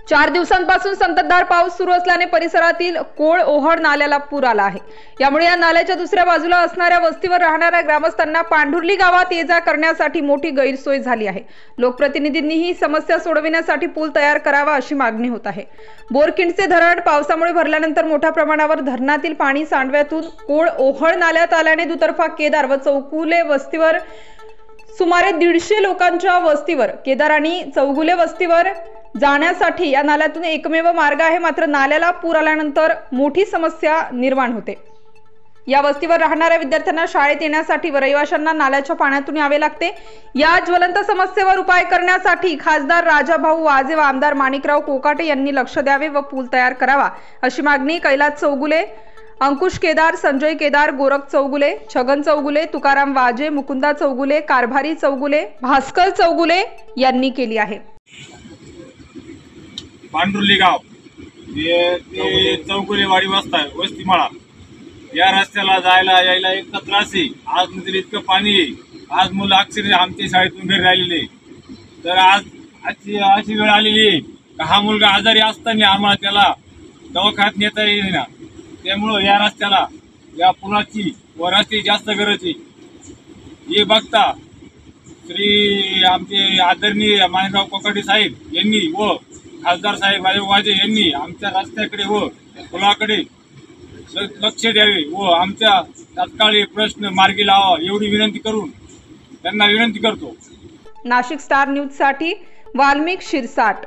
4 दिवसांपासून संततधार पाऊस सुरू असल्याने परिसरातील कोळ ओहळ नाल्याला पूर आला आहे। यामुळे या नाल्याच्या दुसऱ्या बाजूला असणाऱ्या वस्तीवर राहणाऱ्या ग्रामस्थांना पांढुर्ली गावात ये जा करण्यासाठी मोठी गैरसोय झाली आहे। लोकप्रतिनिधींनी ही समस्या सोडविण्यासाठी पूल तयार करावा अशी मागणी होत आहे। बोरखिंडचे धरण पावसामुळे भरल्यानंतर मोठ्या प्रमाणावर धरणातील पाणी सांडव्यातून कोळ ओहळ नाल्यात आल्याने दुतर्फा केदार व चौगुले वस्तीवर सुमारे 150 लोकांच्या वस्तीवर केदार आणि चौगुले वस्तीवर जाण्यासाठी या नाल्यातून एकमेव मार्ग आहे। मात्र नाल्याला पूर आल्यानंतर मोठी समस्या निर्माण होते। या वस्तीवर राहणाऱ्या विद्यार्थ्यांना शाळेत येण्यासाठी व रहिवाशांना नाल्याच्या पाण्यातून यावे लागते। या ज्वलंत समस्येवर उपाय करण्यासाठी खासदार राजाभाऊ वाजे व आमदार माणिकराव कोकाटे यांनी लक्ष द्यावे व पूल तयार करावा अशी मागणी कैलास चौगुले, अंकुश केदार, संजय केदार, गोरख चौगुले, छगन चौगुले, तुकाराम वाजे, मुकुंदा चौगुले, कारभारी चौगुले, भास्कर चौगुले यांनी केली आहे। पांढुर्ली गाव ते चौगुलेवाडी वस्ती माळा या रस्त्याला जायला यायला इतका त्रास आहे। आज नदीला इतकं पाणी आहे। आज मुलं अक्षरशः आमच्या शाळेतून घरी राहिलेले, तर आज अशी वेळ आलेली आहे का हा मुलगा आजारी असताना आम्हाला त्याला दवाखान्यात नेता येईना। त्यामुळं या रस्त्याला या पुलाची व रस्त्याची जास्त गरज आहे। हे बघता श्री आमचे आदरणीय माणिकराव कोकाटे साहेब यांनी व खासदार साहेब वाजे यांनी आमच्या रस्त्याकडे व पुलाकडे लक्ष द्यावे व आमच्या तात्काळ प्रश्न मार्गी लावा एवढी विनंती करून त्यांना विनंती करतो। नाशिक स्टार न्यूज साठी वाल्मिक शिरसाट।